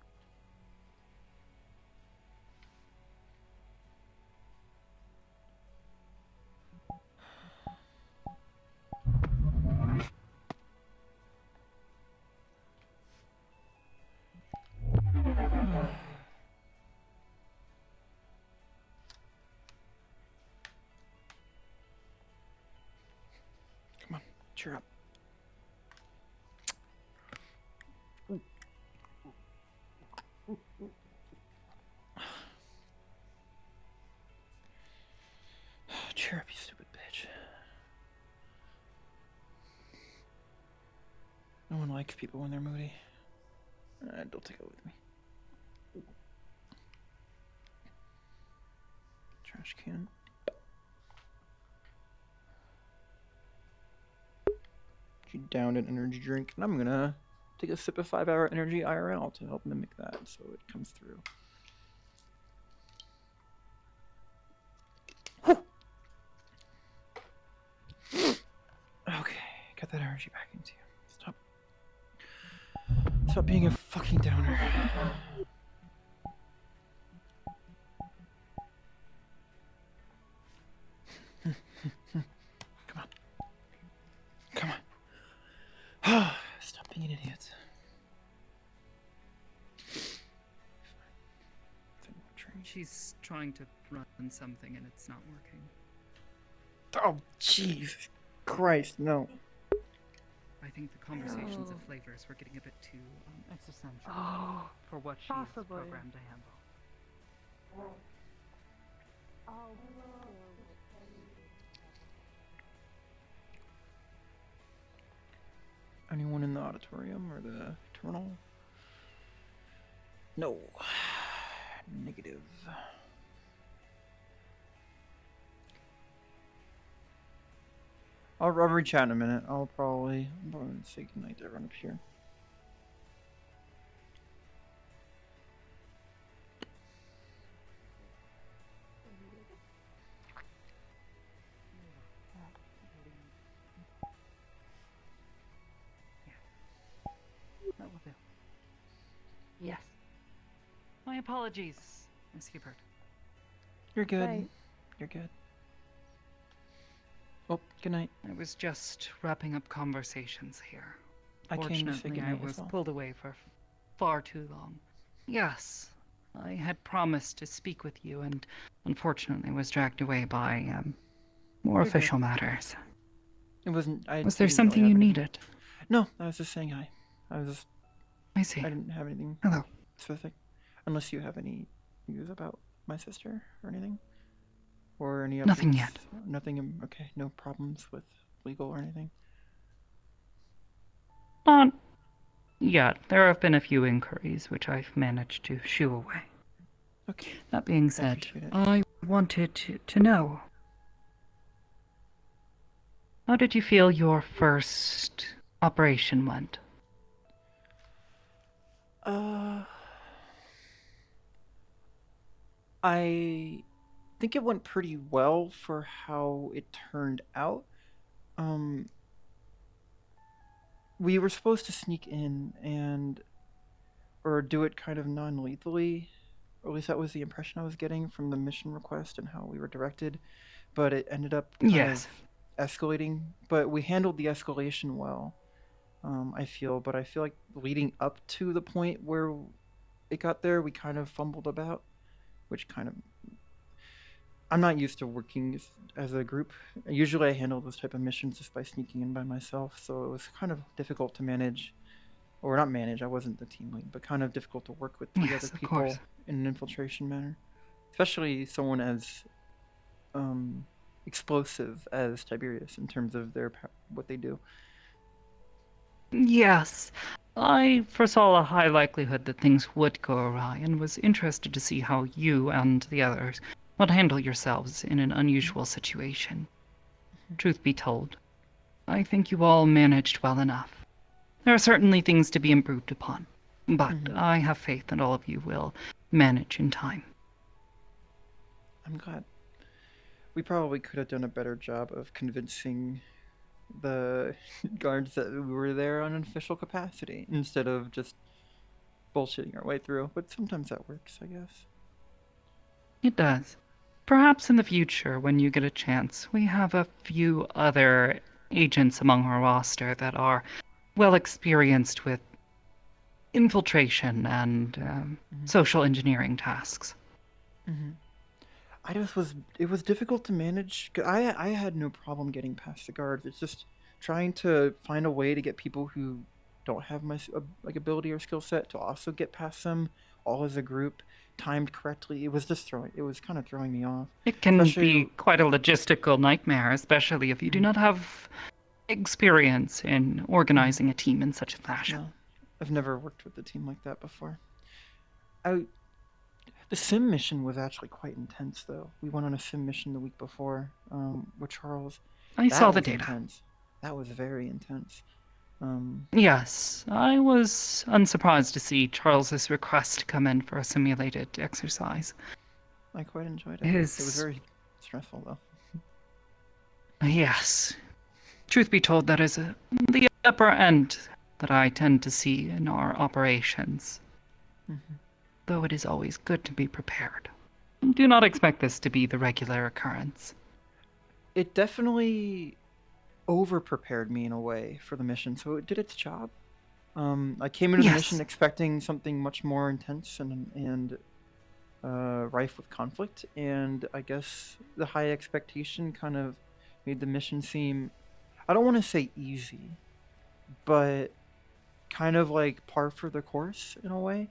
Come on, cheer up. Cheer up, you stupid bitch. No one likes people when they're moody. Don't take it with me. Trash can. She downed an energy drink, and I'm gonna take a sip of 5-hour energy IRL to help mimic that so it comes through. Okay, get that energy back into you. Stop being a fucking downer. Come on. Come on. Stop being an idiot. She's trying to run something and it's not working. Oh, Jesus Christ, no. I think the conversations of flavors were getting a bit too existential for what she is Possibly. programmed to handle. Anyone in the auditorium or the terminal? No. Negative. I'll reach out in a minute. I'm probably say goodnight to everyone up here. That will do. Yes. My apologies, Miss Hubert. You're good. Right. You're good. Oh, good night. I was just wrapping up conversations here. I came to say Fortunately, I goodnight was as well. pulled away for far too long. Yes, I had promised to speak with you, and unfortunately was dragged away by more You're good. official matters. It wasn't. Was there something you needed? No, I was just saying hi. I see. I didn't have anything Hello. specific, unless you have any news about my sister or anything, or any. Nothing updates? yet. Nothing. Okay. No problems with legal or anything. Not yet. There have been a few inquiries which I've managed to shoo away. Okay. That being said, appreciate it. I wanted to know. How did you feel your first operation went? I think it went pretty well for how it turned out. We were supposed to sneak in or do it kind of non-lethally, or at least that was the impression I was getting from the mission request and how we were directed, but it ended up kind Yes. of escalating, but we handled the escalation well, I feel like leading up to the point where it got there, we kind of fumbled about, which kind of, I'm not used to working as a group. Usually I handle those type of missions just by sneaking in by myself, so it was kind of difficult to manage, or not manage, I wasn't the team lead, but kind of difficult to work with the Yes, other of people course. in an infiltration manner, especially someone as explosive as Tiberius in terms of what they do. Yes. I foresaw a high likelihood that things would go awry and was interested to see how you and the others would handle yourselves in an unusual situation. Truth be told, I think you all managed well enough. There are certainly things to be improved upon, but I have faith that all of you will manage in time. I'm glad. We probably could have done a better job of convincing the guards that we were there on an official capacity instead of just bullshitting our way through. But sometimes that works, I guess. It does. Perhaps in the future, when you get a chance, we have a few other agents among our roster that are well experienced with infiltration and social engineering tasks. It was difficult to manage. 'Cause I had no problem getting past the guards. It's just trying to find a way to get people who don't have my like ability or skill set to also get past them all as a group, timed correctly. It was kind of throwing me off. It can Especially- be quite a logistical nightmare, especially if you do not have experience in organizing a team in such a fashion. No, I've never worked with a team like that before. The sim mission was actually quite intense, though. We went on a sim mission the week before with Charles. I That saw the was data. Intense. That was very intense. Yes, I was unsurprised to see Charles's request come in for a simulated exercise. I quite enjoyed it. His- It was very stressful, though. Yes. Truth be told, that is the upper end that I tend to see in our operations. Though it is always good to be prepared. Do not expect this to be the regular occurrence. It definitely over-prepared me in a way for the mission, so it did its job. I came into the mission Yes. expecting something much more intense and rife with conflict, and I guess the high expectation kind of made the mission seem, I don't want to say easy, but kind of like par for the course in a way.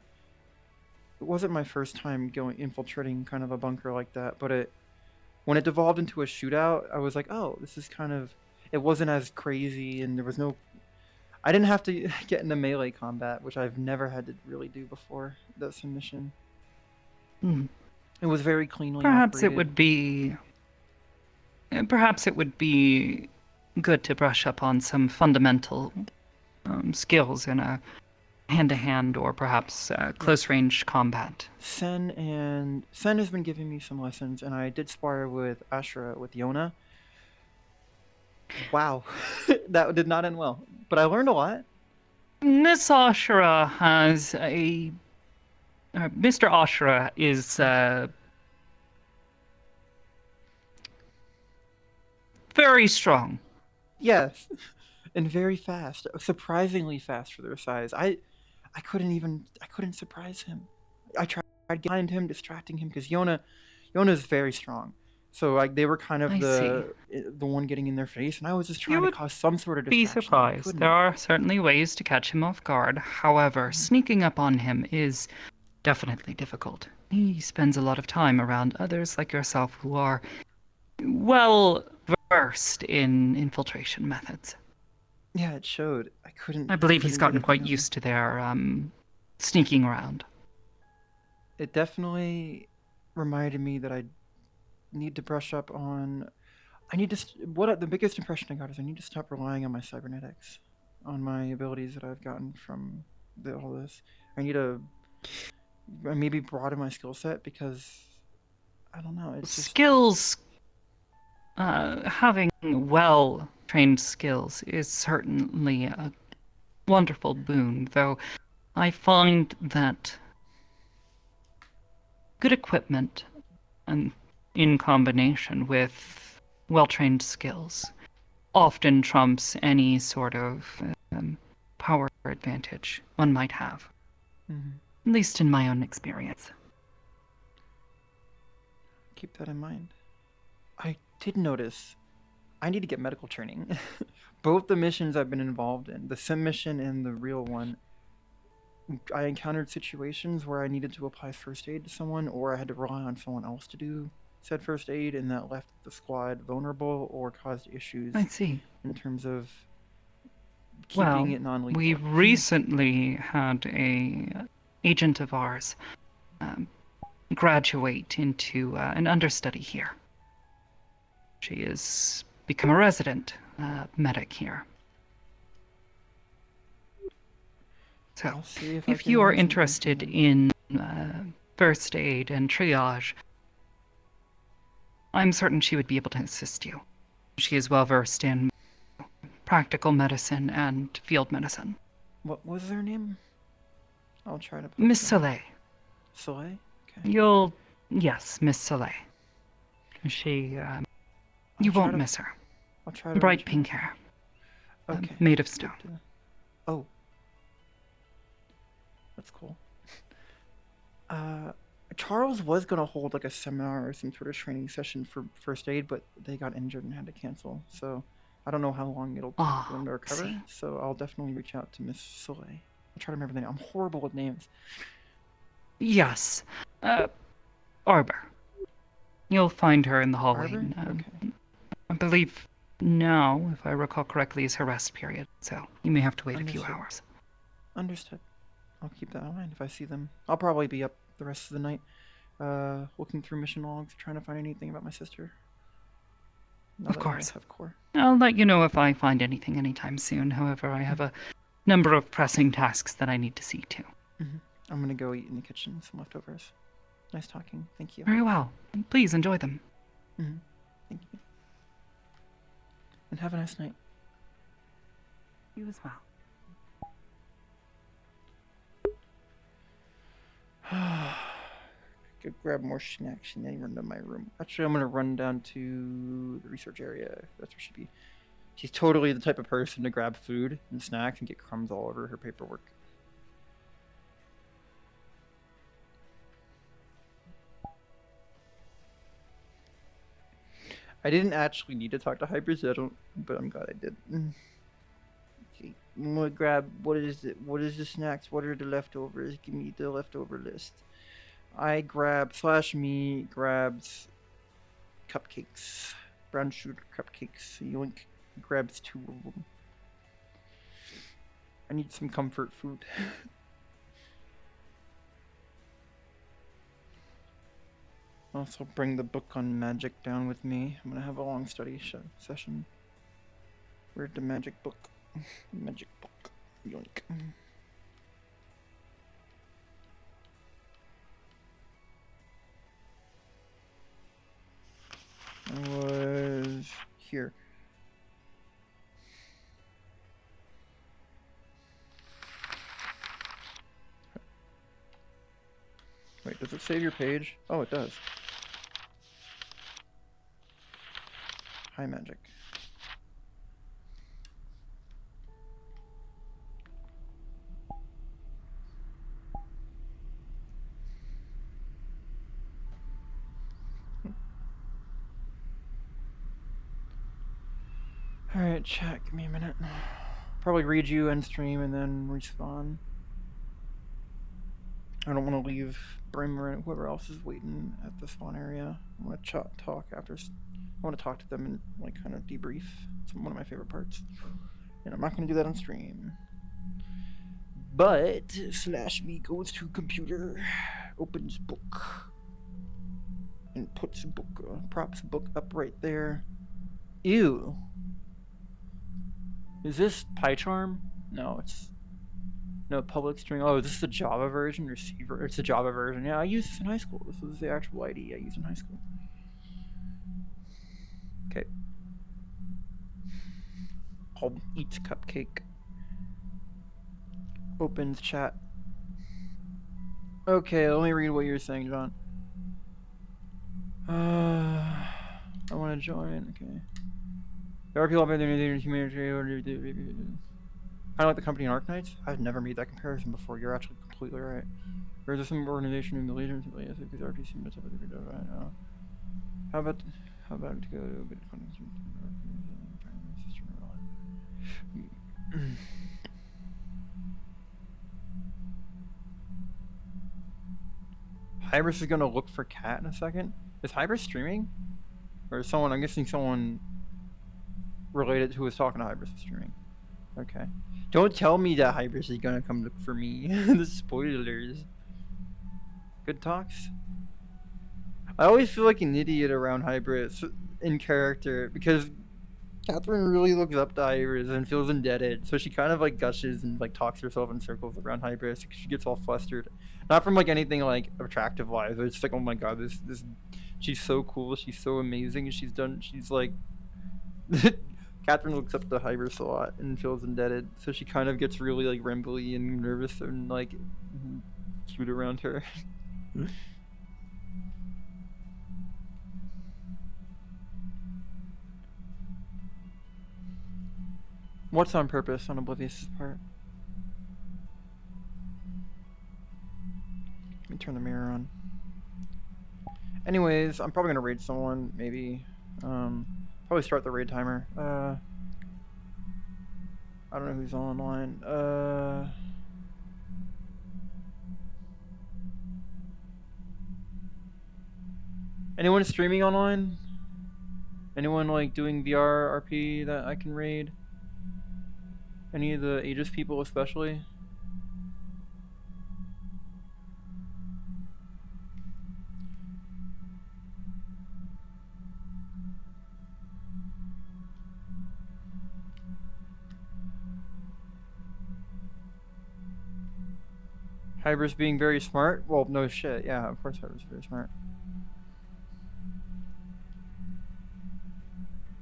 It wasn't my first time infiltrating kind of a bunker like that, but when it devolved into a shootout, I was like, oh, this is kind of, it wasn't as crazy, and there was no, I didn't have to get into melee combat, which I've never had to really do before. That's a mission. It was very cleanly Perhaps operated. Perhaps it would be good to brush up on some fundamental skills in a hand-to-hand or perhaps close-range combat. Sen has been giving me some lessons, and I did spar with Ashura with Yona. Wow, that did not end well, but I learned a lot. Miss Ashura has a... Mr. Ashura is very strong. Yes, and very fast, surprisingly fast for their size. I couldn't surprise him. I tried behind him, distracting him, because Yona's very strong. So like they were kind of I the one getting in their face, and I was just trying to would cause some sort of Be distraction. I surprised. couldn't. There are certainly ways to catch him off guard. However, sneaking up on him is definitely difficult. He spends a lot of time around others like yourself who are well versed in infiltration methods. Yeah, it showed. I couldn't. I believe he's couldn't get gotten a quite beat on him. used to their sneaking around. It definitely reminded me that I need to brush up on. I need to. The biggest impression I got is I need to stop relying on my cybernetics, on my abilities that I've gotten from all this. I need to maybe broaden my skill set, because I don't know. It's just Skills, having well trained skills is certainly a wonderful boon, though I find that good equipment and in combination with well trained skills often trumps any sort of power advantage one might have, at least in my own experience. keep that in mind. I did notice I need to get medical training. Both the missions I've been involved in, the sim mission and the real one, I encountered situations where I needed to apply first aid to someone, or I had to rely on someone else to do said first aid, and that left the squad vulnerable or caused issues I see. in terms of Well, keeping it non-lethal. we recently had a agent of ours graduate into an understudy here. She has become a resident medic here. So, I'll see if I if can you are learn something from interested them. in first aid and triage, I'm certain she would be able to assist you. She is well versed in practical medicine and field medicine. What was their name? I'll try to. Miss Soleil. Soleil? Okay. Yes, Miss Soleil. She, I'll you try won't to- miss her. I'll try to. Bright reach out. pink hair, Okay. made of Good stone. to- Oh. That's cool. Charles was gonna hold like a seminar or some sort of training session for first aid, but they got injured and had to cancel. So I don't know how long it'll take for them to recover. see. So I'll definitely reach out to Miss Soleil. I'll try to remember the name. I'm horrible with names. Yes. Arbor. You'll find her in the hallway. Arbor? and, Okay. I believe now, if I recall correctly, is her rest period. So you may have to wait a few Understood. hours. Understood. I'll keep that in mind if I see them. I'll probably be up the rest of the night, looking through mission logs, trying to find anything about my sister. Now Of that I course. have core. I'll let you know if I find anything anytime soon. However, I have a number of pressing tasks that I need to see to. I'm gonna go eat in the kitchen. Some leftovers. Nice talking. Thank you. Very well. Please enjoy them. Thank you. And have a nice night. You as well. Go grab more snacks and then run to my room. Actually, I'm gonna run down to the research area. That's where she'd be. She's totally the type of person to grab food and snacks and get crumbs all over her paperwork. I didn't actually need to talk to Hypers, but I'm glad I did. Okay, I'm gonna grab, what is it? What is the snacks? What are the leftovers? Give me the leftover list. I grab, /me grabs cupcakes. Brown sugar cupcakes. Yoink grabs 2 of them. I need some comfort food. Also bring the book on magic down with me. I'm gonna have a long study session. Where'd the magic book? Magic book. Yoink. I was here. Wait, does it save your page? Oh, it does. Hi, magic. Alright, chat, give me a minute. Probably read you end stream and then respawn. I don't want to leave Brim or whoever else is waiting at the spawn area. I want to talk after. I want to talk to them and like kind of debrief. It's one of my favorite parts. And I'm not going to do that on stream. But /me goes to computer, opens book, and puts a book, props a book up right there. Ew. Is this PyCharm? No, it's no public string. Oh, is this the Java version or C? It's the Java version. Yeah, I used this in high school. This was the actual ID I used in high school. Okay. I'll eat cupcake. Opens chat. Okay, let me read what you're saying, John. I want to join. Okay. There are people out there in humanitarian. Kind of like the company in Arknights. I've never made that comparison before. You're actually completely right. Or is there some organization in the Legion? Yes, because RP seems to have a How about to go to a bit of Hybris is gonna look for Cat in a second. Is Hybris streaming? Or is someone, I'm guessing someone related who was talking to Hybris is streaming. Okay. Don't tell me that Hybris is gonna come look for me. The spoilers. Good talks. I always feel like an idiot around Hybris in character because Katherine really looks up to Hybris and feels indebted, so she kind of like gushes and like talks herself in circles around Hybris because she gets all flustered. Not from like anything like attractive wise, but it's just like, oh my god, this she's so cool, she's so amazing, she's like Katherine looks up to Hybris a lot and feels indebted, so she kind of gets really like rambly and nervous and like cute around her. What's on purpose on Oblivious's part? Let me turn the mirror on. Anyways, I'm probably gonna raid someone, maybe. Probably start the raid timer. I don't know who's online. Anyone streaming online? Anyone like doing VRRP that I can raid? Any of the Aegis people especially? Hybris being very smart? Well, no shit. Yeah, of course Hybris is very smart.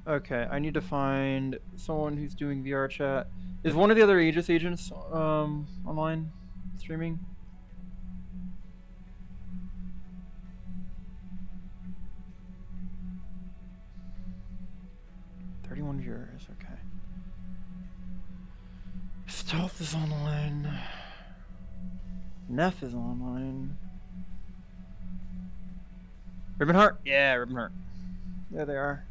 Okay, I need to find someone who's doing VRChat. Is one of the other Aegis agents online streaming? $31 viewers, okay. Stealth is online. Neff is online. Ribbonheart? Yeah, Ribbonheart. There they are.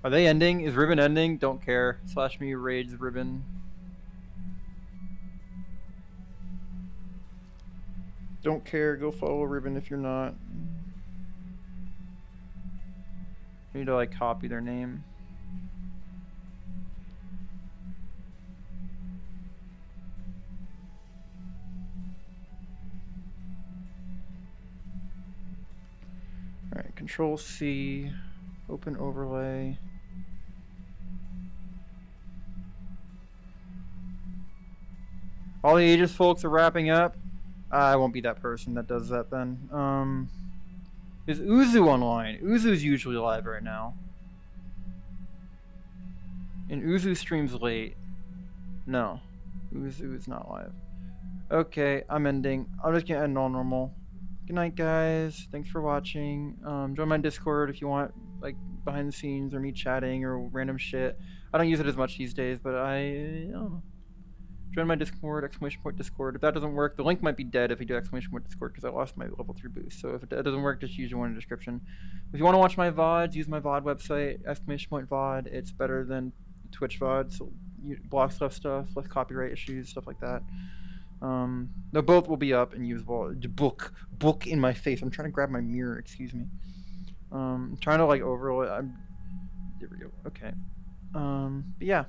Are they ending? Is Ribbon ending? Don't care. Slash me raids Ribbon. Don't care. Go follow Ribbon if you're not. I need to like copy their name. Alright, Control C, open overlay. All the Aegis folks are wrapping up. I won't be that person that does that then. Is Uzu online? Uzu's usually live right now. And Uzu streams late. No, Uzu is not live. Okay, I'm ending. I'm just gonna end all normal. Good night, guys. Thanks for watching. Join my Discord if you want, like, behind the scenes or me chatting or random shit. I don't use it as much these days, but I don't know. Join my Discord, !Discord. If that doesn't work, the link might be dead if you do !Discord because I lost my level 3 boost. So if that doesn't work, just use the one in the description. If you want to watch my VODs, use my VOD website, !VOD. It's better than Twitch VOD, so blocks less stuff, less copyright issues, stuff like that. No, both will be up and usable. Book in my face. I'm trying to grab my mirror. Excuse me. I'm trying to like overlay. There we go. Okay. But yeah.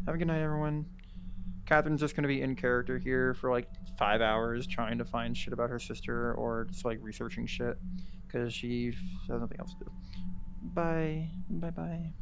Have a good night, everyone. Katherine's just gonna be in character here for like 5 hours trying to find shit about her sister or just like researching shit because she has nothing else to do. Bye. Bye. Bye.